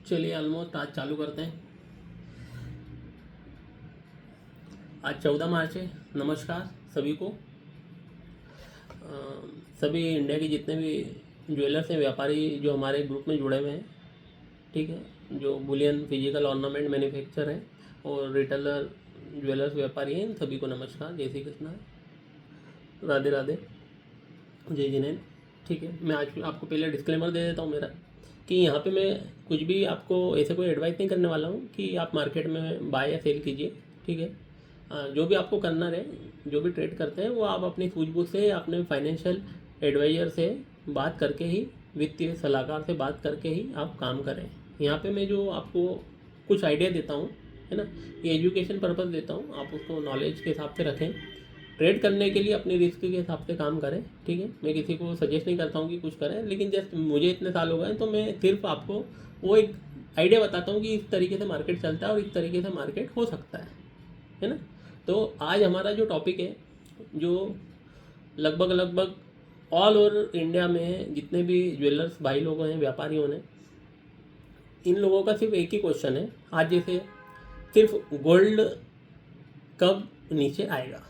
चलिए ऑलमोस्ट आज चालू करते हैं। आज 14 मार्च है। नमस्कार सभी को। सभी इंडिया के जितने भी ज्वेलर्स हैं, व्यापारी जो हमारे ग्रुप में जुड़े हुए हैं, ठीक है, जो बुलियन फिजिकल ऑर्नामेंट मैन्युफैक्चर हैं और रिटेलर ज्वेलर्स व्यापारी हैं, इन सभी को नमस्कार। जय श्री कृष्णा, राधे राधे, जय जिनेंद्र। ठीक है, मैं आज आपको पहले डिस्क्लेमर दे देता हूँ मेरा, कि यहाँ पे मैं कुछ भी आपको ऐसे कोई एडवाइस नहीं करने वाला हूँ कि आप मार्केट में बाय या सेल कीजिए। ठीक है, जो भी आपको करना रहे, जो भी ट्रेड करते हैं, वो आप अपनी सूझबूझ से, अपने फाइनेंशियल एडवाइज़र से बात करके ही, वित्तीय सलाहकार से बात करके ही आप काम करें। यहाँ पे मैं जो आपको कुछ आइडिया देता हूँ, है ना, ये एजुकेशन पर्पज़ देता हूँ, आप उसको नॉलेज के हिसाब से रखें। ट्रेड करने के लिए अपनी रिस्क के हिसाब से काम करें। ठीक है, मैं किसी को सजेस्ट नहीं करता हूँ कि कुछ करें, लेकिन जस्ट मुझे इतने साल हो गए तो मैं सिर्फ आपको वो एक आइडिया बताता हूँ कि इस तरीके से मार्केट चलता है और इस तरीके से मार्केट हो सकता है ना। तो आज हमारा जो टॉपिक है, जो लगभग ऑल ओवर इंडिया में जितने भी ज्वेलर्स भाई लोग हैं, व्यापारियों ने, इन लोगों का सिर्फ एक ही क्वेश्चन है आज, जैसे सिर्फ गोल्ड कब नीचे आएगा,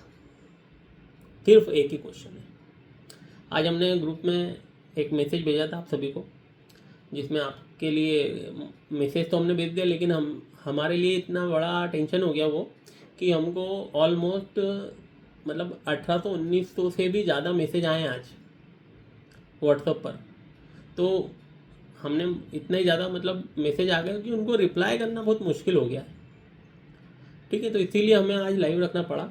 सिर्फ एक ही क्वेश्चन है। आज हमने ग्रुप में एक मैसेज भेजा था आप सभी को, जिसमें आपके लिए मैसेज तो हमने भेज दिया, लेकिन हमारे लिए इतना बड़ा टेंशन हो गया वो, कि हमको ऑलमोस्ट मतलब 1800-1900 से भी ज़्यादा मैसेज आए हैं आज व्हाट्सएप पर। तो हमने इतना ही ज़्यादा मतलब मैसेज आ गया कि उनको रिप्लाई करना बहुत मुश्किल हो गया है। ठीक है, तो इसीलिए हमें आज लाइव रखना पड़ा,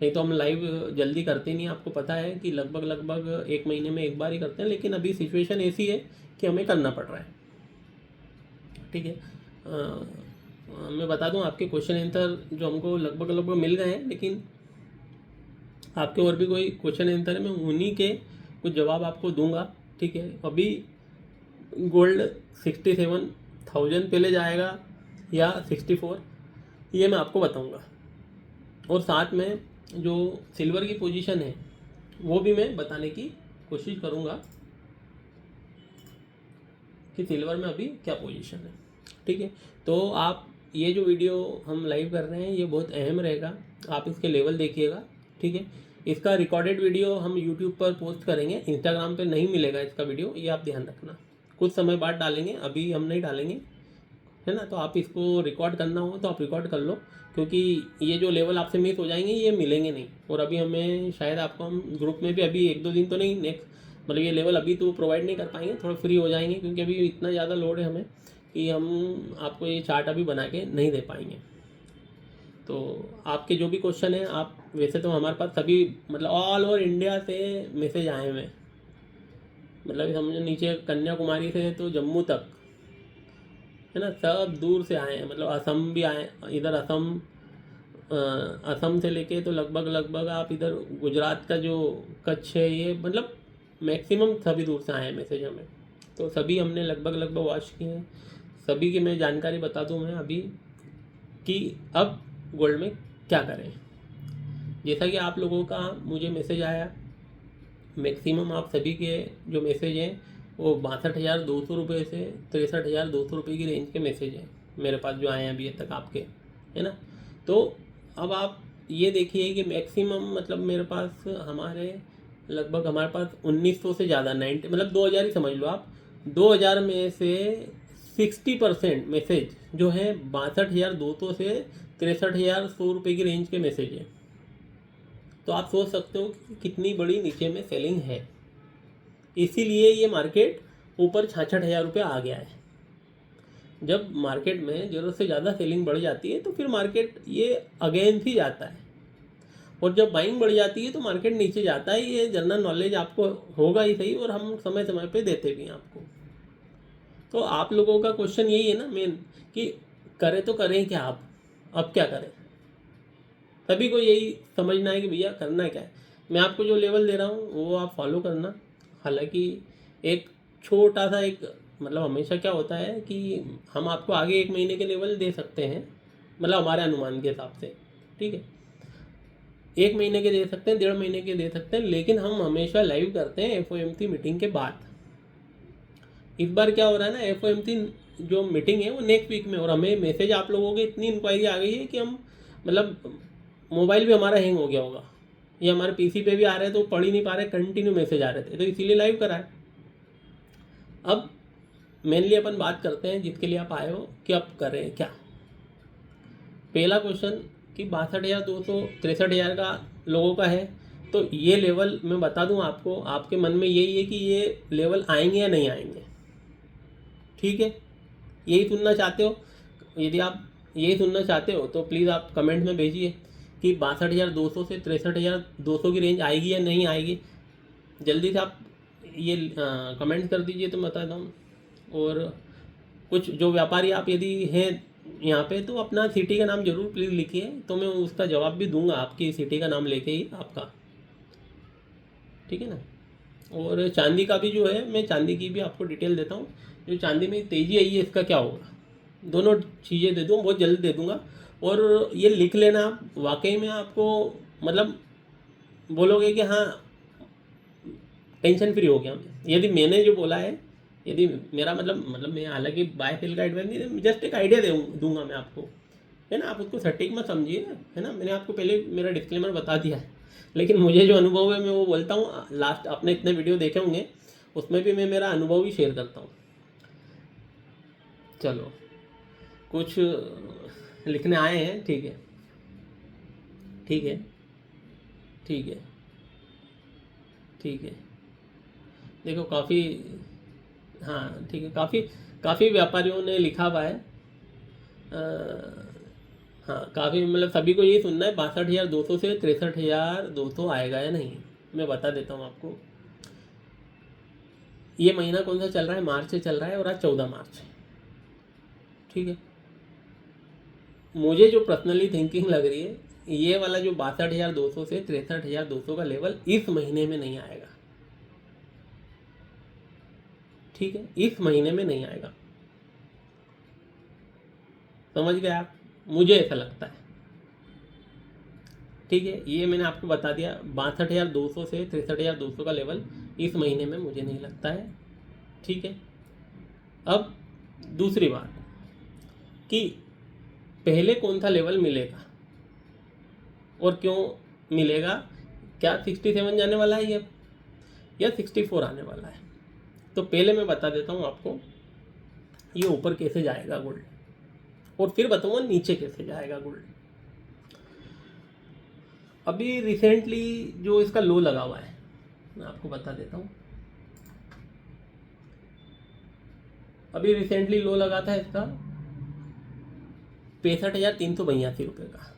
नहीं तो हम लाइव जल्दी करते नहीं। आपको पता है कि लगभग 1 महीने में एक बार ही करते हैं, लेकिन अभी सिचुएशन ऐसी है कि हमें करना पड़ रहा है। ठीक है, मैं बता दूं, आपके क्वेश्चन आंसर जो हमको लगभग मिल गए हैं, लेकिन आपके और भी कोई क्वेश्चन आंसर है, मैं उन्हीं के कुछ जवाब आपको दूंगा। ठीक है, अभी गोल्ड 67,000 पहले जाएगा या 64, ये मैं आपको बताऊंगा। और साथ में जो सिल्वर की पोजीशन है वो भी मैं बताने की कोशिश करूंगा कि सिल्वर में अभी क्या पोजीशन है। ठीक है, तो आप ये जो वीडियो हम लाइव कर रहे हैं ये बहुत अहम रहेगा, आप इसके लेवल देखिएगा। ठीक है, इसका रिकॉर्डेड वीडियो हम यूट्यूब पर पोस्ट करेंगे, इंस्टाग्राम पे नहीं मिलेगा इसका वीडियो, ये आप ध्यान रखना। कुछ समय बाद डालेंगे, अभी हम नहीं डालेंगे, है ना। तो आप इसको रिकॉर्ड करना हो तो आप रिकॉर्ड कर लो, क्योंकि ये जो लेवल आपसे मिस हो जाएंगे ये मिलेंगे नहीं। और अभी हमें शायद आपको हम ग्रुप में भी अभी 1-2 दिन तो नहीं, नेक्स्ट मतलब ये लेवल अभी तो प्रोवाइड नहीं कर पाएंगे, थोड़ा फ्री हो जाएंगे, क्योंकि अभी इतना ज़्यादा लोड है हमें कि हम आपको ये चार्ट अभी बना के नहीं दे पाएंगे। तो आपके जो भी क्वेश्चन है, आप वैसे तो हमारे पास सभी मतलब ऑल ओवर इंडिया से मैसेज आए हुए हैं, मतलब समझो नीचे कन्याकुमारी से तो जम्मू तक, है ना, सब दूर से आए हैं। मतलब असम भी आए, इधर असम से लेके तो लगभग आप इधर गुजरात का जो कच्छ है, ये मतलब मैक्सिमम सभी दूर से आए हैं मैसेज हमें। तो सभी हमने लगभग वॉच किए हैं। सभी की मैं जानकारी बता दूं मैं अभी, कि अब गोल्ड में क्या करें। जैसा कि आप लोगों का मुझे मैसेज आया, मैक्सिमम आप सभी के जो मैसेज हैं वो 62,200 रुपये से 63,200 रुपये की रेंज के मैसेज हैं मेरे पास जो आए हैं अभी तक आपके, है ना। तो अब आप ये देखिए कि मैक्सिमम मतलब मेरे पास हमारे पास 1900 से ज़्यादा 90 मतलब 2000 ही समझ लो आप। 2000 में से 60% मैसेज जो है 62,200 से 63,100 रुपये की रेंज के मैसेज है। तो आप सोच सकते हो कि कितनी बड़ी नीचे में सेलिंग है, इसीलिए ये मार्केट ऊपर 66,000 रुपये आ गया है। जब मार्केट में ज़रूरत से ज़्यादा सेलिंग बढ़ जाती है तो फिर मार्केट ये अगेंस्ट ही जाता है, और जब बाइंग बढ़ जाती है तो मार्केट नीचे जाता है। ये जनरल नॉलेज आपको होगा ही सही, और हम समय समय पे देते भी हैं आपको। तो आप लोगों का क्वेश्चन यही है ना मेन, कि करें तो करें क्या, आप अब क्या करें। सभी को यही समझना है कि भैया करना क्या है। मैं आपको जो लेवल दे रहा हूँ वो आप फॉलो करना। हालांकि एक छोटा सा एक मतलब हमेशा क्या होता है कि हम आपको आगे 1 महीने के लेवल दे सकते हैं, मतलब हमारे अनुमान के हिसाब से। ठीक है, 1 महीने के दे सकते हैं, 1.5 महीने के दे सकते हैं, लेकिन हम हमेशा लाइव करते हैं FOMC मीटिंग के बाद। इस बार क्या हो रहा है ना, FOMC जो मीटिंग है वो नेक्स्ट वीक में, और हमें मैसेज आप लोगों के इतनी इंक्वायरी आ गई है कि हम मतलब मोबाइल भी हमारा हैंग हो गया होगा, ये हमारे PC पे भी आ रहे हैं तो पढ़ ही नहीं पा रहे, कंटिन्यू मैसेज आ रहे थे, तो इसीलिए लाइव कराए। अब मेनली अपन बात करते हैं जिसके लिए आप आए हो कि अब करें क्या। पहला क्वेश्चन कि 62,200 63,000 का लोगों का है, तो ये लेवल मैं बता दूं आपको, आपके मन में यही है कि ये लेवल आएंगे या नहीं आएंगे, ठीक है, यही सुनना चाहते हो। यदि आप यही सुनना चाहते हो तो प्लीज़ आप कमेंट में भेजिए कि 62,200 से 63,200 की रेंज आएगी या नहीं आएगी। जल्दी से आप ये कमेंट कर दीजिए तो मैं बताता हूँ। और कुछ जो व्यापारी आप यदि हैं यहाँ पे तो अपना सिटी का नाम जरूर प्लीज़ लिखिए, तो मैं उसका जवाब भी दूंगा आपकी सिटी का नाम लेके ही आपका, ठीक है ना। और चांदी का भी जो है, मैं चांदी की भी आपको डिटेल देता हूँ, जो चांदी में तेज़ी आई है इसका क्या होगा, दोनों चीज़ें दे दूँ, बहुत जल्द दे दूँगा। और ये लिख लेना आप, वाकई में आपको मतलब बोलोगे कि हाँ टेंशन फ्री हो गया मैं। यदि मैंने जो बोला है, यदि मेरा मतलब मैं हालांकि बाय सेल का एडवाइस नहीं, जस्ट एक आइडिया दूंगा मैं आपको, है ना, आप उसको सटीक मत समझिए, है ना, मैंने आपको पहले मेरा डिस्क्लेमर बता दिया है, लेकिन मुझे जो अनुभव है मैं वो बोलता हूँ। लास्ट आपने इतने वीडियो देखे होंगे, उसमें भी मैं मेरा अनुभव ही शेयर करता हूँ। चलो कुछ लिखने आए हैं, ठीक है, ठीक है, ठीक है, ठीक है। देखो काफ़ी, हाँ ठीक है, काफ़ी काफ़ी व्यापारियों ने लिखा हुआ है। हाँ काफ़ी मतलब सभी को ये सुनना है 62,200 से 63,200 आएगा या नहीं। मैं बता देता हूँ आपको, ये महीना कौन सा चल रहा है, मार्च से चल रहा है और आज 14 मार्च है, ठीक है। मुझे जो पर्सनली थिंकिंग लग रही है, ये वाला जो 62,200 से 63,200 का लेवल इस महीने में नहीं आएगा, ठीक है, इस महीने में नहीं आएगा, समझ गए आप, मुझे ऐसा लगता है, ठीक है। ये मैंने आपको बता दिया, 62,200 से 63,200 का लेवल इस महीने में मुझे नहीं लगता है, ठीक है। अब दूसरी बात कि पहले कौन सा लेवल मिलेगा और क्यों मिलेगा, क्या 67 जाने वाला है ये या 64 आने वाला है। तो पहले मैं बता देता हूँ आपको ये ऊपर कैसे जाएगा गोल्ड, और फिर बताऊँगा नीचे कैसे जाएगा गोल्ड। अभी रिसेंटली जो इसका लो लगा हुआ है मैं आपको बता देता हूँ। अभी रिसेंटली लो लगा था इसका 65,382 रुपये का,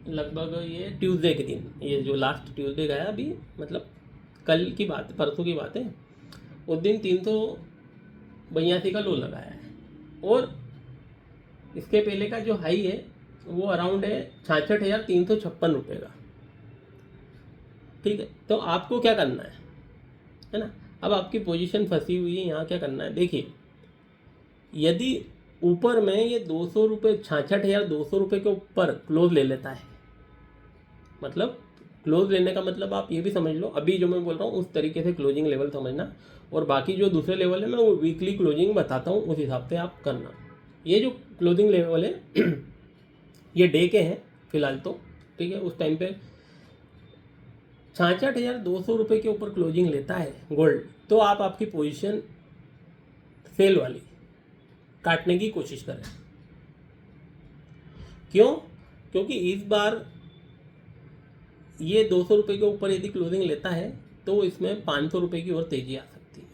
लगभग ये ट्यूसडे के दिन, ये जो लास्ट ट्यूसडे गया अभी, मतलब कल की बात, परसों की बात है, उस दिन 382 का लो लगाया है। और इसके पहले का जो हाई है वो अराउंड है 66,356 रुपये का, ठीक है। तो आपको क्या करना है ना, अब आपकी पोजीशन फंसी हुई है यहाँ, क्या करना है देखिए, यदि ऊपर में ये 200 रुपये 66,200 रुपये के ऊपर क्लोज ले लेता है, मतलब क्लोज लेने का मतलब आप ये भी समझ लो, अभी जो मैं बोल रहा हूँ उस तरीके से क्लोजिंग लेवल समझना, और बाकी जो दूसरे लेवल है मैं वो वीकली क्लोजिंग बताता हूँ, उस हिसाब से आप करना। ये जो क्लोजिंग लेवल है ये डे के हैं फिलहाल तो, ठीक है। उस टाइम पे 66,200 रुपये के ऊपर क्लोजिंग लेता है गोल्ड, तो आप आपकी पोजीशन सेल वाली काटने की कोशिश करें। क्यों, क्योंकि इस बार ये 200 रुपये के ऊपर यदि क्लोजिंग लेता है तो इसमें 500 रुपये की और तेजी आ सकती है,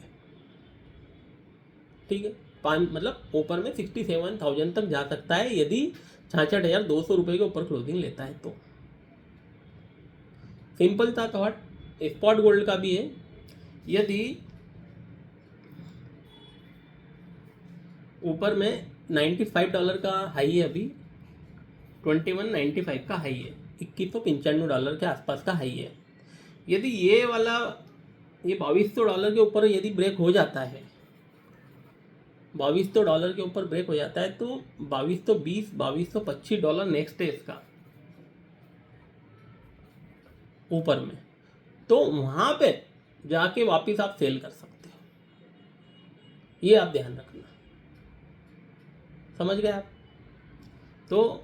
ठीक है। मतलब ऊपर में 67,000 तक जा सकता है यदि 66,200 रुपये के ऊपर क्लोजिंग लेता है तो। सिंपल था थॉट, स्पॉट गोल्ड का भी है, यदि ऊपर में $95 का हाई है, अभी 2195 का हाई है, $2195 के आसपास का हाई है, यदि ये वाला ये $2,200 के ऊपर यदि ब्रेक हो जाता है, $2,200 के ऊपर ब्रेक हो जाता है, तो $2,220 $2,225 नेक्स्ट है इसका ऊपर में, तो वहाँ पे जाके वापस आप सेल कर सकते हो, ये आप ध्यान रखना, समझ गए आप। तो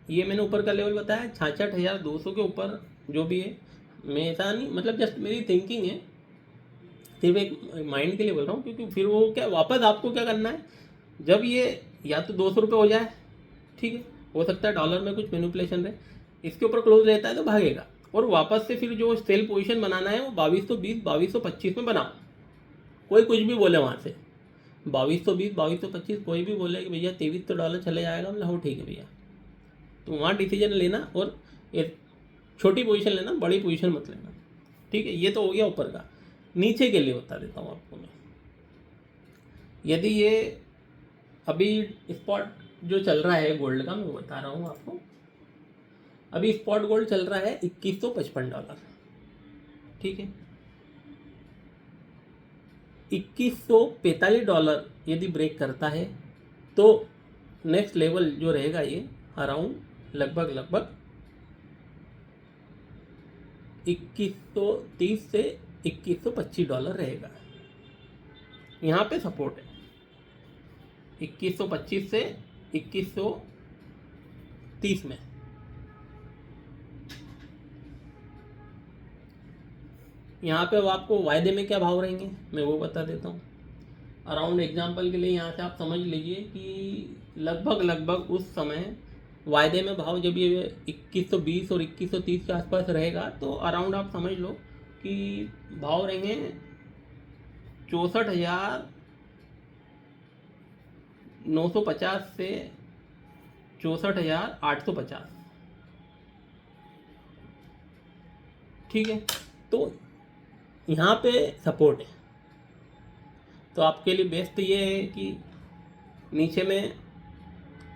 ये मैंने ऊपर का लेवल बताया 66,200 के ऊपर जो भी है, मैं ऐसा नहीं, मतलब जस्ट मेरी थिंकिंग है, सिर्फ एक माइंड के लिए बोल रहा हूँ, क्योंकि फिर वो क्या वापस आपको क्या करना है, जब ये या तो 200 रुपये हो जाए, ठीक है, हो सकता है डॉलर में कुछ मैनिपुलेशन रहे, इसके ऊपर क्लोज रहता है तो भागेगा, और वापस से फिर जो सेल पोजीशन बनाना है वो 2220 2225 में बनाओ। कोई कुछ भी बोले वहाँ से 2220 2225, कोई भी बोले कि भैया $23 चले जाएगा, मतलब हो ठीक है भैया, तो वहाँ डिसीजन लेना, और एक छोटी पोजीशन लेना, बड़ी पोजीशन मत लेना, ठीक है। ये तो हो गया ऊपर का। नीचे के लिए बता देता हूँ आपको मैं। यदि ये अभी स्पॉट जो चल रहा है गोल्ड का, मैं बता रहा हूँ आपको, अभी स्पॉट गोल्ड चल रहा है $2155, ठीक है। $2145 यदि ब्रेक करता है तो नेक्स्ट लेवल जो रहेगा ये अराउंड लगभग 2130 से $2125 रहेगा। यहाँ पे सपोर्ट है 2125 से 2130 में। यहाँ पे अब आपको वायदे में क्या भाव रहेंगे मैं वो बता देता हूँ। अराउंड एग्जांपल के लिए यहाँ से आप समझ लीजिए कि लगभग उस समय वायदे में भाव जब ये 2120 और 2130 के आसपास रहेगा, तो अराउंड आप समझ लो कि भाव रहेंगे 64,950 से 64,850, ठीक है। तो यहाँ पे सपोर्ट है, तो आपके लिए बेस्ट ये है कि नीचे में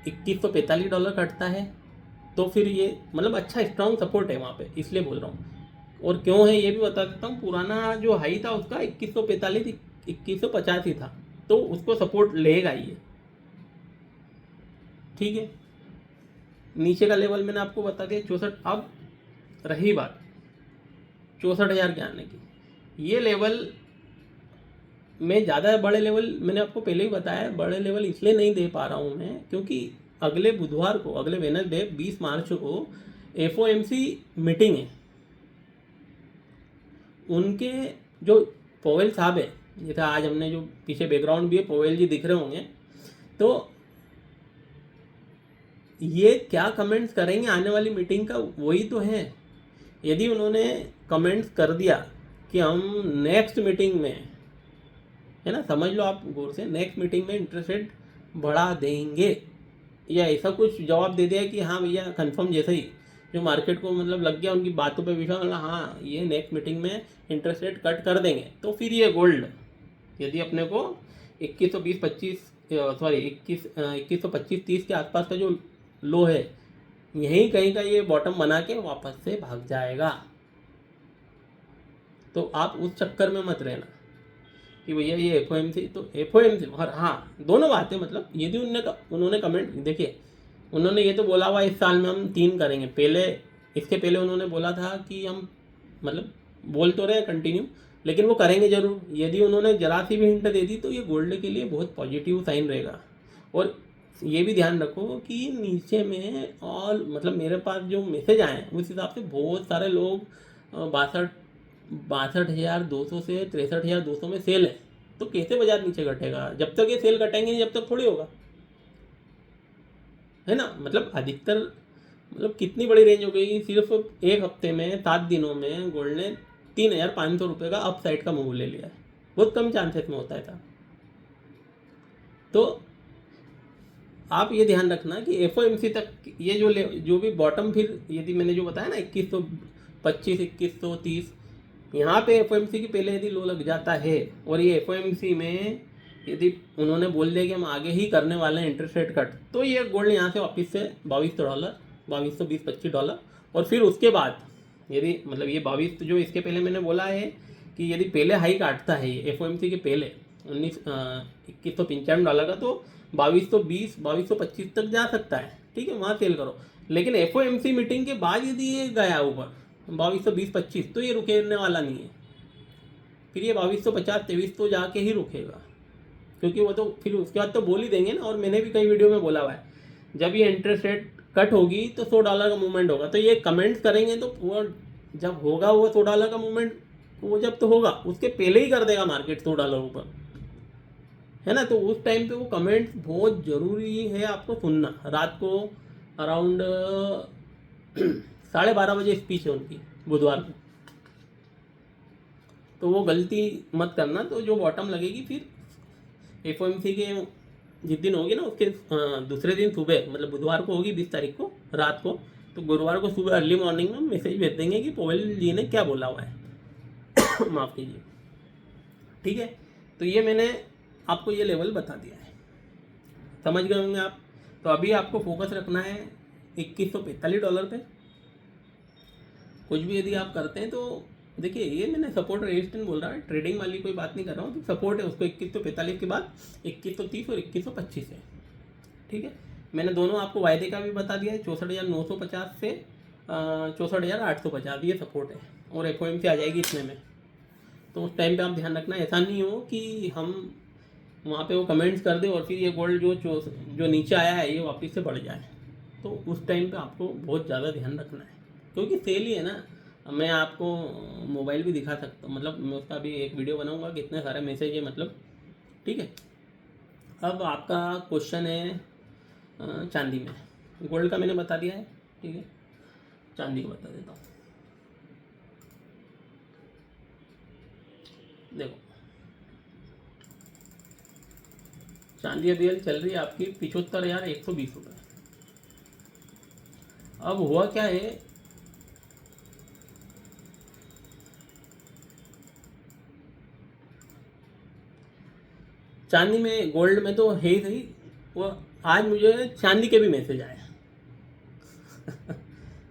$2145 कटता है तो फिर ये मतलब अच्छा स्ट्रॉन्ग सपोर्ट है वहाँ पे, इसलिए बोल रहा हूँ। और क्यों है ये भी बता देता हूँ। पुराना जो हाई था उसका 2145 2150 ही था, तो उसको सपोर्ट लेगा ये, ठीक है। नीचे का लेवल मैंने आपको बता दिया 64। अब रही बात 64,000 के आने की, ये लेवल में ज़्यादा बड़े लेवल मैंने आपको पहले ही बताया, बड़े लेवल इसलिए नहीं दे पा रहा हूँ मैं क्योंकि अगले बुधवार को, अगले वेडनेसडे 20 मार्च को FOMC मीटिंग है। उनके जो पोवेल साहब है, जैसे आज हमने जो पीछे बैकग्राउंड भी है पोवेल जी दिख रहे होंगे, तो ये क्या कमेंट्स करेंगे आने वाली मीटिंग का वही तो है। यदि उन्होंने कमेंट्स कर दिया कि हम नेक्स्ट मीटिंग में, है ना, समझ लो आप गौर से, नेक्स्ट मीटिंग में इंटरेस्ट रेट बढ़ा देंगे, या ऐसा कुछ जवाब दे दिया कि हाँ भैया कंफर्म, जैसे ही जो मार्केट को मतलब लग गया उनकी बातों पे विश्वास, मतलब हाँ ये नेक्स्ट मीटिंग में इंटरेस्ट रेट कट कर देंगे, तो फिर ये गोल्ड यदि अपने को 2125 के आसपास का जो लो है, यहीं कहीं का ये बॉटम बना के वापस से भाग जाएगा। तो आप उस चक्कर में मत रहना कि भैया ये FOMC, तो FOMC और हाँ दोनों बातें, मतलब यदि उन्होंने कमेंट देखिए, उन्होंने ये तो बोला हुआ इस साल में हम 3 करेंगे, पहले इसके पहले उन्होंने बोला था कि हम, मतलब बोल तो रहे कंटिन्यू, लेकिन वो करेंगे ज़रूर। यदि उन्होंने जरा सी भी हिंट दे दी तो ये गोल्ड के लिए बहुत पॉजिटिव साइन रहेगा। और ये भी ध्यान रखो कि नीचे में और मतलब मेरे पास जो मैसेज आए हैं उस हिसाब से बहुत सारे लोग 62,200 से 63,200 में सेल है, तो कैसे बाजार नीचे घटेगा? जब तक ये सेल घटेंगे जब तक थोड़ी होगा, है ना। मतलब अधिकतर, मतलब कितनी बड़ी रेंज हो गई, सिर्फ एक हफ्ते में 7 दिनों में गोल्ड ने 3,500 रुपये का अप साइड का मूव ले लिया है। बहुत कम चांसेस में होता है था। तो आप ये ध्यान रखना कि FOMC तक ये जो भी बॉटम, फिर यदि मैंने जो बताया ना 2125 2130, यहाँ पे FOMC की पहले यदि लो लग जाता है और ये FOMC में यदि उन्होंने बोल दिया कि हम आगे ही करने वाले हैं इंटरेस्ट रेट कट, तो ये गोल्ड यहाँ से वापस से $2200 $2220-25, और फिर उसके बाद यदि मतलब ये 22 जो इसके पहले मैंने बोला है कि यदि पहले हाई काटता है ये FOMC के पहले $2195 का, तो 2220 2225 तक जा सकता है, ठीक है, वहाँ सेल करो। लेकिन FOMC मीटिंग के बाद यदि ये गया ऊपर 2220-25, तो ये रुकने वाला नहीं है, फिर ये 2250-23 तो जाके ही रुकेगा। क्योंकि वो तो फिर उसके बाद तो बोल ही देंगे ना। और मैंने भी कई वीडियो में बोला हुआ है, जब ये इंटरेस्ट रेट कट होगी तो $100 का मूवमेंट होगा। तो ये कमेंट्स करेंगे तो वो जब होगा वो $100 का मूवमेंट, वो जब तो होगा उसके पहले ही कर देगा मार्केट $100 ऊपर, है ना। तो उस टाइम पे वो कमेंट्स बहुत ज़रूरी है आपको सुनना। रात को अराउंड 12:30 बजे स्पीच है उनकी, बुधवार को। तो वो गलती मत करना। तो जो बॉटम लगेगी फिर एफओएमसी के जिस दिन होगी ना उसके दूसरे दिन सुबह, मतलब बुधवार को होगी 20 तारीख को रात को, तो गुरुवार को सुबह अर्ली मॉर्निंग में मैसेज भेज देंगे कि पोवेल जी ने क्या बोला हुआ है। माफ़ कीजिए, ठीक है। तो ये मैंने आपको ये लेवल बता दिया है, समझ गए होंगे आप। तो अभी आपको फोकस रखना है $2145 पे। कुछ भी यदि आप करते हैं तो देखिए, ये मैंने सपोर्ट रेजिस्टेंस बोल रहा है, ट्रेडिंग वाली कोई बात नहीं कर रहा हूँ। तो सपोर्ट है उसको 2145 के बाद 2130 और 2125 है, ठीक है। मैंने दोनों आपको वायदे का भी बता दिया है, 64,950 से 64,850 ये सपोर्ट है, और एफओएमसी आ जाएगी इतने में। तो उस टाइम पे आप ध्यान रखना, ऐसा नहीं हो कि हम वहाँ पे वो कमेंट्स कर दे और फिर ये गोल्ड जो नीचे आया है ये वापस से बढ़ जाए। तो उस टाइम पे आपको बहुत ज़्यादा ध्यान रखना है, क्योंकि सेल ही है ना। मैं आपको मोबाइल भी दिखा सकता हूँ, मतलब मैं उसका भी एक वीडियो बनाऊंगा, कितने सारे मैसेज है मतलब, ठीक है। अब आपका क्वेश्चन है चांदी में। गोल्ड का मैंने बता दिया है, ठीक है। चांदी को बता देता हूँ। देखो, चांदी अभी चल रही है आपकी 75,120 रुपये। अब हुआ क्या है, चांदी में गोल्ड में तो है ही सही। वो आज मुझे चांदी के भी मैसेज आए।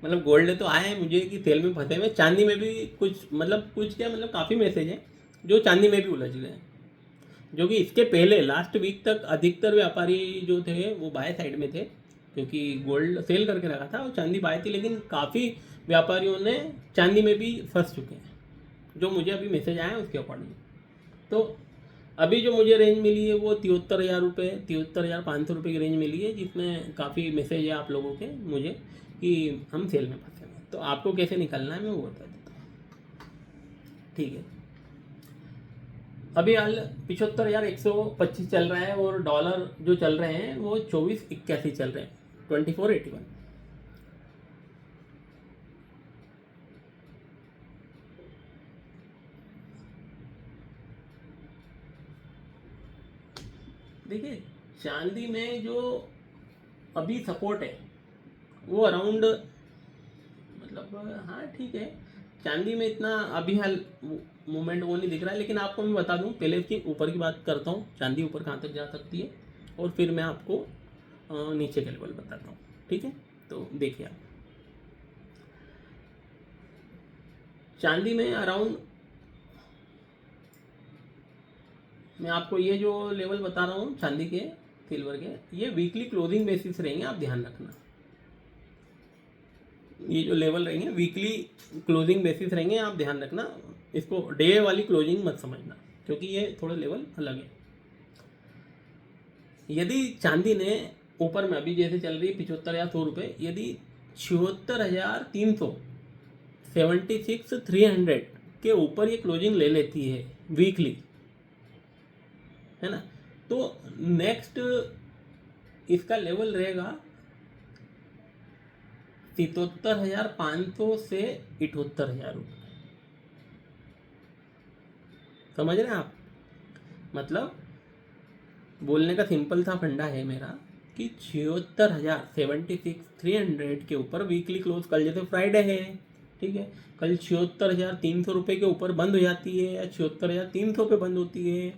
मतलब गोल्ड तो आए हैं मुझे कि सेल में फंसे हुए, चांदी में भी कुछ, मतलब कुछ क्या, मतलब काफ़ी मैसेज हैं जो चांदी में भी उलझ गए हैं। जो कि इसके पहले लास्ट वीक तक अधिकतर व्यापारी जो थे वो बाय साइड में थे, क्योंकि गोल्ड सेल करके रखा था और चांदी बाय थी। लेकिन काफ़ी व्यापारियों ने चांदी में भी फंस चुके हैं, जो मुझे अभी मैसेज आए हैं उसके अकॉर्डिंग। तो अभी जो मुझे रेंज मिली है वो 73,000 रुपये, 73,500 रुपये की रेंज मिली है, जिसमें काफ़ी मैसेज है आप लोगों के मुझे कि हम सेल में फंसे हैं। तो आपको कैसे निकलना है मैं वो बता देता हूँ, ठीक है। अभी हाल 75,125 चल रहा है, और डॉलर जो चल रहे हैं वो 2481 चल रहे हैं, 2481। देखिए, चांदी में जो अभी सपोर्ट है वो अराउंड, मतलब हाँ ठीक है, चांदी में इतना अभी हाल मूवमेंट वो नहीं दिख रहा है। लेकिन आपको मैं बता दूं, पहले इसकी ऊपर की बात करता हूँ, चांदी ऊपर कहाँ तक जा सकती है, और फिर मैं आपको नीचे के लेवल बताता हूँ, ठीक है। तो देखिए आप, चांदी में अराउंड, मैं आपको ये जो लेवल बता रहा हूँ चांदी के, सिल्वर के, ये वीकली क्लोजिंग बेसिस रहेंगे, आप ध्यान रखना। ये जो लेवल रहेंगे वीकली क्लोजिंग बेसिस रहेंगे, आप ध्यान रखना। इसको डे वाली क्लोजिंग मत समझना, क्योंकि ये थोड़ा लेवल अलग है। यदि चांदी ने ऊपर में अभी जैसे चल रही है 75,100 रुपये, यदि 76,300, 76,300 के ऊपर ये क्लोजिंग ले लेती है वीकली, है ना, तो नेक्स्ट इसका लेवल रहेगा 77,500 से 78,000 रुपये। समझ रहे हैं आप, मतलब बोलने का सिंपल सा फंडा है मेरा कि 76,000, 76,300 के ऊपर वीकली क्लोज, कल जैसे फ्राइडे है, ठीक है, कल 76,300 रुपये के ऊपर बंद हो जाती है, या 76,300 पे बंद होती है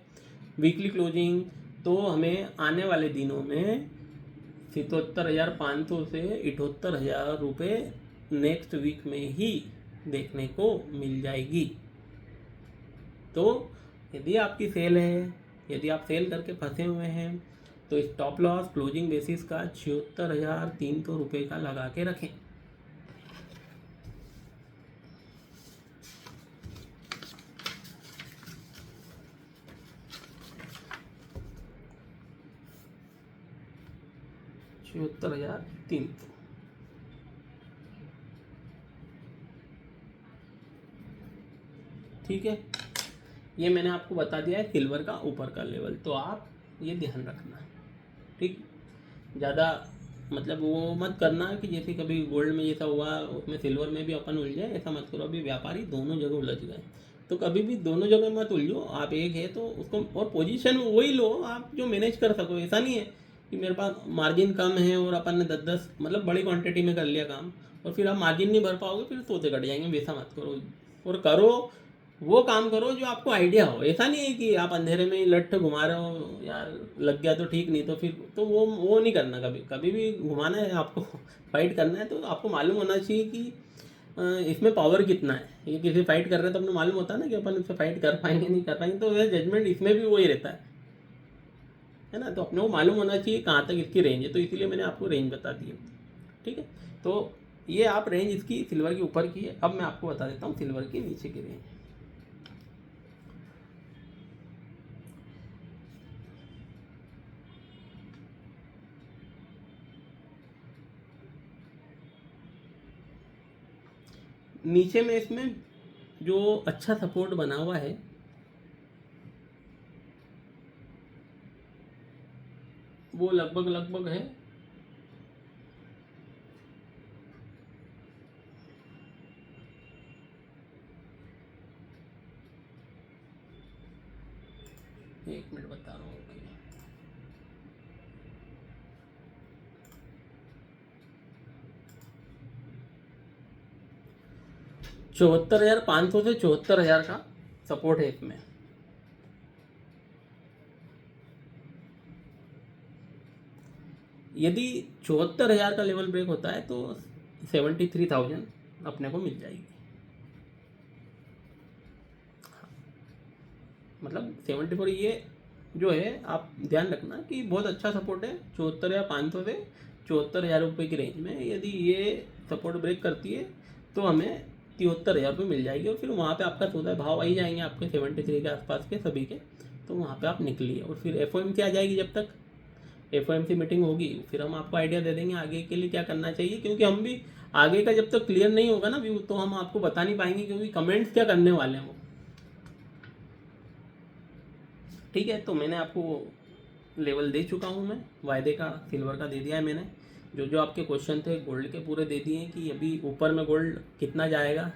वीकली क्लोजिंग, तो हमें आने वाले दिनों में 77,500 से 78,000 रुपये नेक्स्ट वीक में ही देखने को मिल जाएगी। तो यदि आपकी सेल है, यदि आप सेल करके फंसे हुए हैं, तो स्टॉप लॉस क्लोजिंग बेसिस का 76,300 रुपये का लगा के रखें। 74,300। ठीक है, ये मैंने आपको बता दिया है सिल्वर का ऊपर का लेवल, तो आप ये ध्यान रखना। ठीक, ज़्यादा मतलब वो मत करना कि जैसे कभी गोल्ड में जैसा हुआ उसमें सिल्वर में भी अपन उलझे, ऐसा मत करो। अभी व्यापारी दोनों जगह उलझ गए, तो कभी भी दोनों जगह मत उलझो। आप एक है तो उसको और पोजीशन वही लो आप जो मैनेज कर सको। ऐसा नहीं है कि मेरे पास मार्जिन कम है और अपन ने 10-10 मतलब बड़ी क्वांटिटी में कर लिया काम और फिर आप मार्जिन नहीं भर पाओगे, फिर सोते कट जाएंगे। वैसा मत करो, और करो वो काम करो जो आपको आइडिया हो। ऐसा नहीं है कि आप अंधेरे में ही लठ घुमा रहे हो, यार लग गया तो ठीक, नहीं तो फिर तो वो नहीं करना। कभी कभी भी घुमाना है आपको फाइट करना है तो आपको मालूम होना चाहिए कि इसमें पावर कितना है। ये किसी फाइट कर रहे हैं तो अपने मालूम होता है ना कि अपन इससे फाइट कर पाएंगे नहीं कर पाएंगे, तो वह जजमेंट इसमें भी वही रहता है ना। तो अपने को मालूम होना चाहिए कहाँ तक इसकी रेंज है, तो इसीलिए मैंने आपको रेंज बता दी है। ठीक है, तो ये आप रेंज इसकी सिल्वर के ऊपर की है। अब मैं आपको बता देता हूँ सिल्वर के नीचे की रेंज। नीचे में इसमें जो अच्छा सपोर्ट बना हुआ है वो लगभग लगभग है 1 मिनट बता रहा हूँ। ओके, 74,500 से 74,000 का सपोर्ट है इसमें। यदि 74,000 का लेवल ब्रेक होता है तो 73,000 अपने को मिल जाएगी। मतलब 74 ये जो है आप ध्यान रखना कि बहुत अच्छा सपोर्ट है 74,500 से 74,000 रुपये की रेंज में। यदि ये सपोर्ट ब्रेक करती है तो हमें 73,000 रुपये मिल जाएगी, और फिर वहाँ पे आपका सौदा भाव आ ही जाएंगे आपके 73 के आसपास के सभी के। तो वहाँ पे आप निकलिए, और फिर FOMC आ जाएगी। जब तक FOMC मीटिंग होगी फिर हम आपको आइडिया दे देंगे आगे के लिए क्या करना चाहिए, क्योंकि हम भी आगे का जब तक क्लियर नहीं होगा ना व्यू तो हम आपको बता नहीं पाएंगे, क्योंकि कमेंट्स क्या करने वाले हैं वो। ठीक है, तो मैंने आपको लेवल दे चुका हूँ। मैं वायदे का सिल्वर का दे दिया है मैंने। जो जो आपके क्वेश्चन थे गोल्ड के पूरे दे दिए हैं कि अभी ऊपर में गोल्ड कितना जाएगा,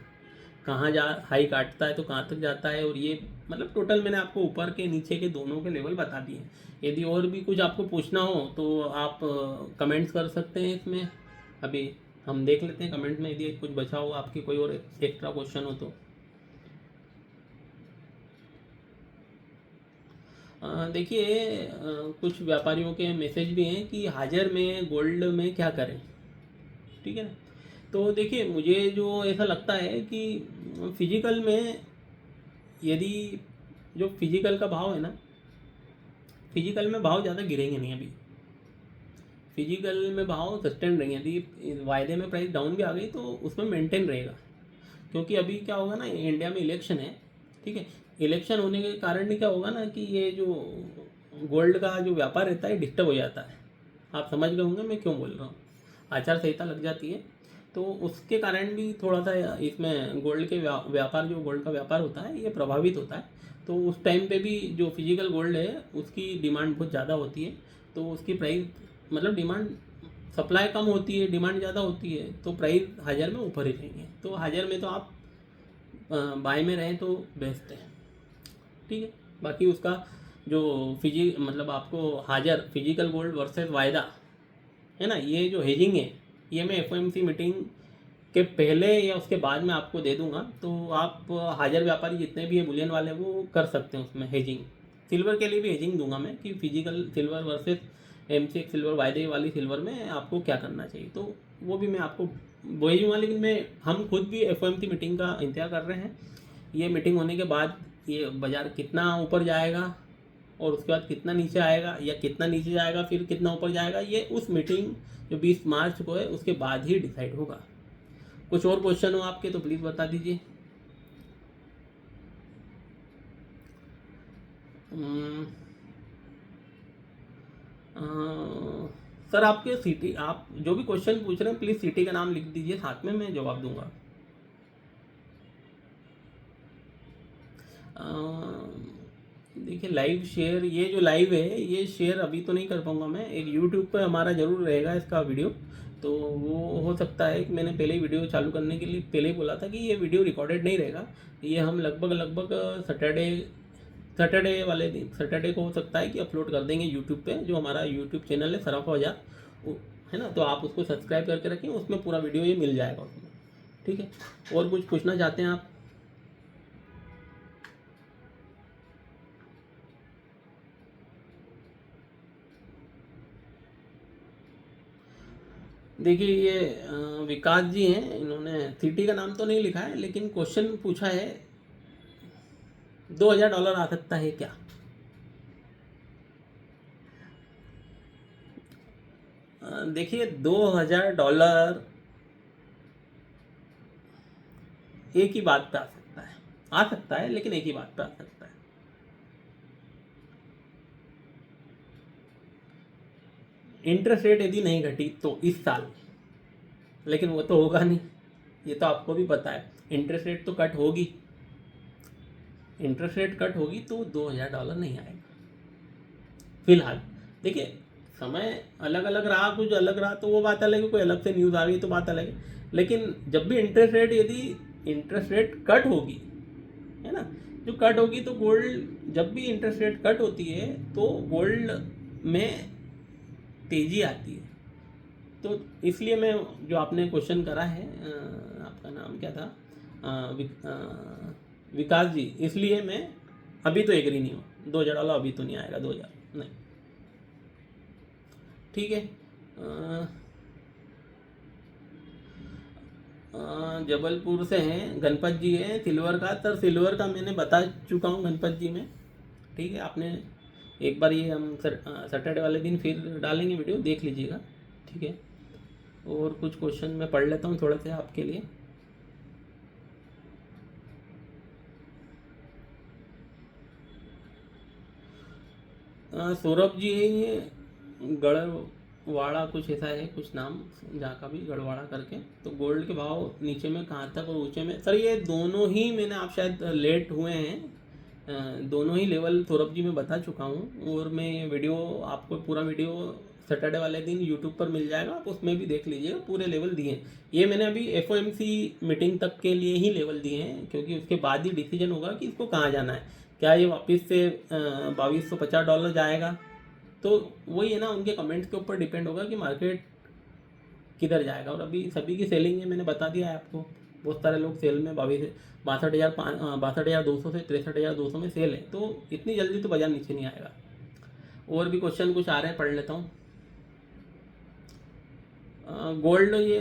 कहाँ जा हाई काटता है तो कहाँ तक जाता है, और ये मतलब टोटल मैंने आपको ऊपर के नीचे के दोनों के लेवल बता दिए हैं। यदि और भी कुछ आपको पूछना हो तो आप कमेंट्स कर सकते हैं इसमें। अभी हम देख लेते हैं कमेंट में यदि कुछ बचा हो आपकी कोई और एक्स्ट्रा क्वेश्चन हो तो। देखिए कुछ व्यापारियों के मैसेज भी हैं कि हाजिर में गोल्ड में क्या करें। ठीक है ना, तो देखिए मुझे जो ऐसा लगता है कि फिजिकल में यदि जो फिजिकल का भाव है ना, फिजिकल में भाव ज़्यादा गिरेंगे नहीं अभी। फिजिकल में भाव सस्टेन रहेंगे। यदि वायदे में प्राइस डाउन भी आ गई तो उसमें मेंटेन रहेगा, क्योंकि अभी क्या होगा ना, इंडिया में इलेक्शन है। ठीक है, इलेक्शन होने के कारण क्या होगा ना कि ये जो गोल्ड का जो व्यापार रहता है डिस्टर्ब हो जाता है। आप समझ गए होंगे मैं क्यों बोल रहा हूँ। आचार संहिता लग जाती है तो उसके कारण भी थोड़ा सा इसमें गोल्ड के व्यापार जो गोल्ड का व्यापार होता है ये प्रभावित होता है। तो उस टाइम पे भी जो फिजिकल गोल्ड है उसकी डिमांड बहुत ज़्यादा होती है, तो उसकी प्राइस मतलब डिमांड सप्लाई कम होती है डिमांड ज़्यादा होती है, तो प्राइस 1000 में ऊपर ही रहेंगे। तो 1000 में तो आप बाय में रहें तो बेस्ट है। ठीक है, बाकी उसका जो मतलब आपको हाजिर फिजिकल गोल्ड वर्सेस वायदा है ना, ये जो हेजिंग है ये मैं FOMC मीटिंग के पहले या उसके बाद में आपको दे दूंगा। तो आप हाजिर व्यापारी जितने भी है बुलियन वाले वो कर सकते हैं उसमें हेजिंग। सिल्वर के लिए भी हेजिंग दूंगा मैं कि physical silver versus MCX silver वायदे वाली सिल्वर में आपको क्या करना चाहिए, तो वो भी मैं आपको भेजूँगा। लेकिन मैं हम खुद भी FOMC मीटिंग का इंतजार कर रहे हैं। ये मीटिंग होने के बाद ये बाज़ार कितना ऊपर जाएगा और उसके बाद कितना नीचे आएगा, या कितना नीचे जाएगा फिर कितना ऊपर जाएगा, ये उस मीटिंग जो 20 मार्च को है उसके बाद ही डिसाइड होगा। कुछ और क्वेश्चन हो आपके तो प्लीज़ बता दीजिए। सर आपके सिटी, आप जो भी क्वेश्चन पूछ रहे हैं प्लीज़ सिटी का नाम लिख दीजिए साथ में, मैं जवाब दूंगा। देखिए लाइव शेयर, ये जो लाइव है ये शेयर अभी तो नहीं कर पाऊँगा मैं, एक यूट्यूब पे हमारा ज़रूर रहेगा इसका वीडियो, तो वो हो सकता है कि मैंने पहले ही वीडियो चालू करने के लिए पहले ही बोला था कि ये वीडियो रिकॉर्डेड नहीं रहेगा, ये हम लगभग सैटरडे वाले दिन, सैटरडे को हो सकता है कि अपलोड कर देंगे यूट्यूब पे, जो हमारा यूट्यूब चैनल है सराफा बाजार, है ना, तो आप उसको सब्सक्राइब करके रखें, उसमें पूरा वीडियो ये मिल जाएगा उसमें। ठीक है, और कुछ पूछना चाहते हैं आप? देखिए ये विकास जी हैं, इन्होंने सिटी का नाम तो नहीं लिखा है लेकिन क्वेश्चन पूछा है, $2000 आ सकता है क्या? देखिए $2000 एक ही बात पे आ सकता है लेकिन एक ही बात पे आ सकता है। इंटरेस्ट रेट यदि नहीं घटी तो इस साल, लेकिन वो तो होगा नहीं, ये तो आपको भी पता है, इंटरेस्ट रेट तो कट होगी, इंटरेस्ट रेट कट होगी तो $2000 नहीं आएगा फिलहाल। देखिए समय अलग अलग रहा, कुछ अलग रहा तो वो बात अलग है, कोई अलग से न्यूज़ आ गई तो बात अलग है, लेकिन जब भी इंटरेस्ट रेट, यदि इंटरेस्ट रेट कट होगी, है ना, जो कट होगी तो गोल्ड, जब भी इंटरेस्ट रेट कट होती है तो गोल्ड में तेज़ी आती है, तो इसलिए मैं, जो आपने क्वेश्चन करा है, आपका नाम क्या था, विकास जी, इसलिए मैं अभी तो एग्री नहीं हूँ, $2000 अभी तो नहीं आएगा, 2000 नहीं। ठीक है, जबलपुर से हैं गणपत जी हैं, सिल्वर का, सर सिल्वर का मैंने बता चुका हूँ गणपत जी में। ठीक है, आपने एक बार ये हम सैटरडे वाले दिन फिर डालेंगे वीडियो, देख लीजिएगा। ठीक है, और कुछ क्वेश्चन मैं पढ़ लेता हूँ थोड़े से आपके लिए। सौरभ जी, गढ़वाड़ा कुछ ऐसा है, कुछ नाम जहाँ का भी, गढ़वाड़ा करके, तो गोल्ड के भाव नीचे में कहाँ तक और ऊंचे में, सर ये दोनों ही मैंने, आप शायद लेट हुए हैं, दोनों ही लेवल सौरभ जी मैं बता चुका हूँ, और मैं ये वीडियो आपको, पूरा वीडियो सैटरडे वाले दिन यूट्यूब पर मिल जाएगा, आप उसमें भी देख लीजिएगा, पूरे लेवल दिए हैं। ये मैंने अभी FOMC मीटिंग तक के लिए ही लेवल दिए हैं, क्योंकि उसके बाद ही डिसीजन होगा कि इसको कहाँ जाना है, क्या ये वापस से $2250 जाएगा, तो वही है ना, उनके कमेंट्स के ऊपर डिपेंड होगा कि मार्केट किधर जाएगा। और अभी सभी की सेलिंग है, मैंने बता दिया है आपको, बहुत सारे लोग सेल में 62,200 से 63,200 में सेल है, तो इतनी जल्दी तो बाजार नीचे नहीं आएगा। और भी क्वेश्चन कुछ आ रहे हैं, पढ़ लेता हूँ। गोल्ड, ये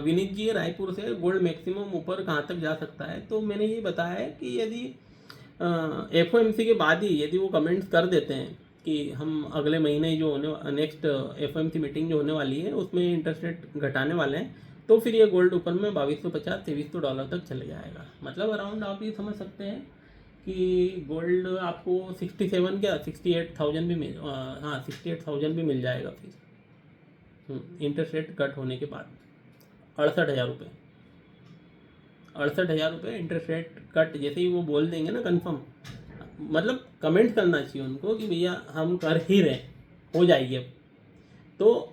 विनीत जी रायपुर से, गोल्ड मैक्सिमम ऊपर कहाँ तक जा सकता है, तो मैंने ये बताया है कि यदि FOMC के बाद ही यदि वो कमेंट्स कर देते हैं कि हम अगले महीने जो होने, नेक्स्ट FOMC मीटिंग जो होने वाली है उसमें इंटरेस्ट रेट घटाने वाले हैं, तो फिर ये गोल्ड ऊपर में $2250-2300 तक चले जाएगा। मतलब अराउंड आप ये समझ सकते हैं कि गोल्ड आपको 67 क्या 68,000 भी मिल, हाँ 68,000 भी मिल जाएगा फिर, इंटरेस्ट रेट कट होने के बाद। 68,000 रुपये, 68,000 रुपये इंटरेस्ट रेट कट, जैसे ही वो बोल देंगे ना कन्फर्म, मतलब कमेंट करना चाहिए उनको कि भैया हम कर ही रहे, हो जाएगी अब, तो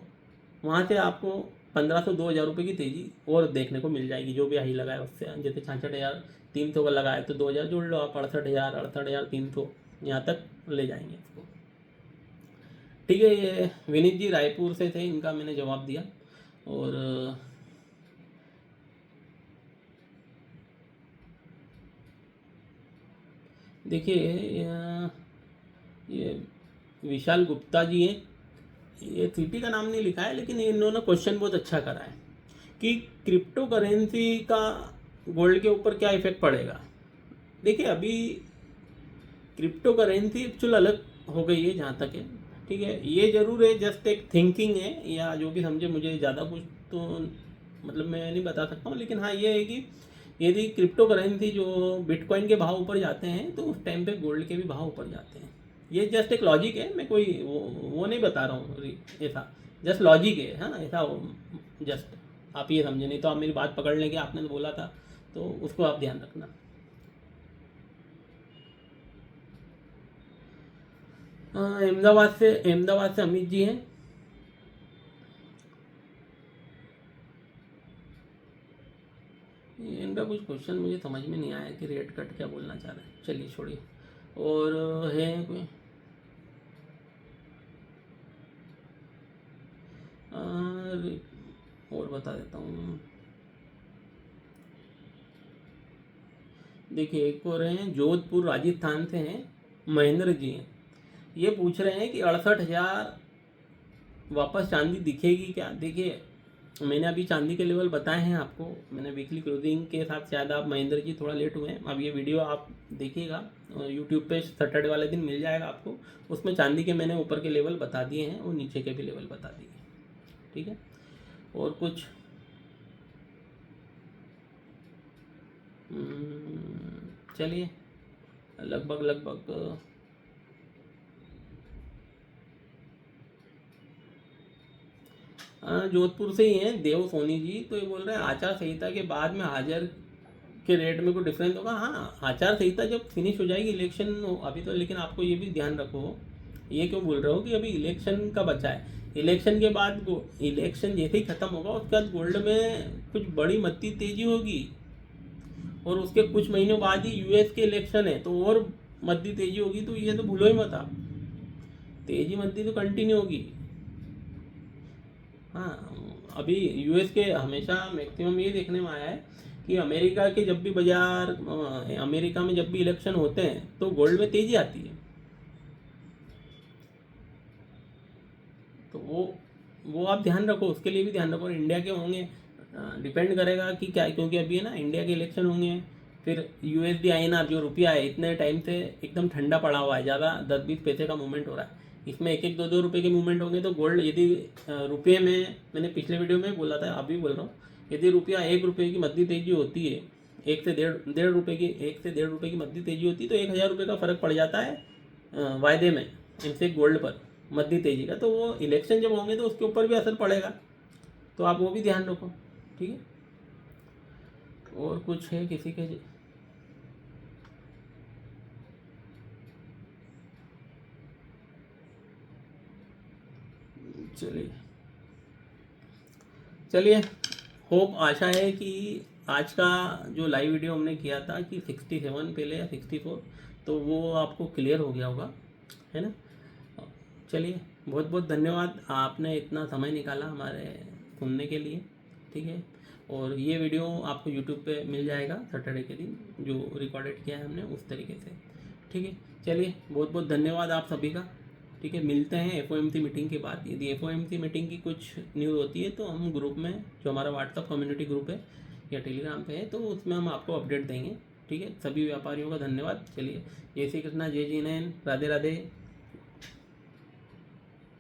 वहाँ से आपको 1,500-2,000 रुपये की तेज़ी और देखने को मिल जाएगी, जो भी हाई लगाए उससे, जैसे 66,300 का लगाए तो 2,000 जोड़ लो आप, 68,300 यहाँ तक ले जाएंगे इसको। ठीक है, ये विनीत जी रायपुर से थे, इनका मैंने जवाब दिया। और देखिए ये विशाल गुप्ता जी हैं, ये सिटी का नाम नहीं लिखा है लेकिन इन्होंने क्वेश्चन बहुत अच्छा करा है कि क्रिप्टो करेंसी का गोल्ड के ऊपर क्या इफेक्ट पड़ेगा। देखिए अभी क्रिप्टो करेंसी एक्चुअल अलग हो गई है जहाँ तक है, ठीक है, ये ज़रूर है, जस्ट एक थिंकिंग है, या जो भी समझे, मुझे ज़्यादा कुछ तो मतलब मैं नहीं बता सकता हूँ, लेकिन हाँ ये है कि यदि क्रिप्टो करेंसी जो बिटकॉइन के भाव ऊपर जाते हैं तो उस टाइम पे गोल्ड के भी भाव ऊपर जाते हैं। ये जस्ट एक लॉजिक है, मैं कोई वो नहीं बता रहा हूँ ऐसा, जस्ट लॉजिक है, हाँ ऐसा जस्ट आप ये समझे, नहीं तो आप मेरी बात पकड़ लेंगे, आपने तो बोला था, तो उसको आप ध्यान रखना। अहमदाबाद से अमित जी हैं। इनका कुछ क्वेश्चन मुझे समझ में नहीं आया कि रेट कट क्या बोलना चाह रहे हैं, चलिए छोड़िए। और है कोई और बता देता हूँ। देखिए एक और हैं, जोधपुर राजस्थान से हैं, महेंद्र जी हैं। ये पूछ रहे हैं कि 68,000 वापस चांदी दिखेगी क्या। देखिए मैंने अभी चांदी के लेवल बताए हैं आपको, मैंने वीकली क्लोजिंग के साथ, शायद आप महेंद्र जी थोड़ा लेट हुए हैं, अब ये वीडियो आप देखिएगा यूट्यूब पे सैटरडे वाले दिन मिल जाएगा आपको, उसमें चांदी के मैंने ऊपर के लेवल बता दिए हैं और नीचे के भी लेवल बता दिए हैं, ठीक है। और कुछ चलिए लगभग जोधपुर से ही हैं देव सोनी जी। तो ये बोल रहे हैं आचार संहिता के बाद में हाजिर के रेट में कोई डिफरेंस होगा। हाँ आचार संहिता जब फिनिश हो जाएगी, इलेक्शन अभी तो, लेकिन आपको ये भी ध्यान रखो, ये क्यों बोल रहे हो कि अभी इलेक्शन का बचा है, इलेक्शन के बाद इलेक्शन जैसे ही ख़त्म होगा उसके बाद गोल्ड में कुछ बड़ी मत्ती तेज़ी होगी, और उसके कुछ महीनों बाद ही यूएस के इलेक्शन है तो और मद्दी तेज़ी होगी। तो ये तो भूलो ही मत आप, तेज़ी मद्दी तो कंटिन्यू होगी। हाँ अभी यूएस के हमेशा मैक्सिमम ये देखने में आया है कि अमेरिका के जब भी बाजार, अमेरिका में जब भी इलेक्शन होते हैं तो गोल्ड में तेज़ी आती है। तो वो आप ध्यान रखो, उसके लिए भी ध्यान रखो। इंडिया के होंगे, डिपेंड करेगा कि क्या, क्योंकि अभी है ना इंडिया के इलेक्शन होंगे, फिर यूएसडी आईएनआर जो रुपया है इतने टाइम से एकदम ठंडा पड़ा हुआ है, ज़्यादा 10-20 पैसे का मूवमेंट हो रहा है, इसमें 1-1 2-2 रुपये के मूवमेंट होंगे। तो गोल्ड यदि रुपये में, मैंने पिछले वीडियो में बोला था अभी बोल रहा हूँ, यदि रुपया 1 रुपये की मध्य तेजी होती है, 1 से डेढ़ रुपये की, 1 से डेढ़ रुपये की मध्य तेजी होती है, तो 1,000 रुपये का फ़र्क पड़ जाता है वायदे में इनसे गोल्ड पर मध्य तेजी का। तो वो इलेक्शन जब होंगे तो उसके ऊपर भी असर पड़ेगा, तो आप वो भी ध्यान रखो, ठीक है। और कुछ है किसी के, चलिए चलिए होप, आशा है कि आज का जो लाइव वीडियो हमने किया था कि 67 पहले या 64, तो वो आपको क्लियर हो गया होगा, है ना। चलिए बहुत बहुत धन्यवाद, आपने इतना समय निकाला हमारे सुनने के लिए, ठीक है। और ये वीडियो आपको यूट्यूब पे मिल जाएगा सैटरडे के दिन, जो रिकॉर्डेड किया है हमने उस तरीके से, ठीक है। चलिए बहुत बहुत धन्यवाद आप सभी का, ठीक है। मिलते हैं FOMC मीटिंग के बाद। यदि FOMC मीटिंग की कुछ न्यूज़ होती है तो हम ग्रुप में, जो हमारा व्हाट्सअप कम्युनिटी ग्रुप है या टेलीग्राम पे है, तो उसमें हम आपको अपडेट देंगे, ठीक है। सभी व्यापारियों का धन्यवाद। चलिए जय श्री कृष्णा, जय जिनेन, राधे राधे।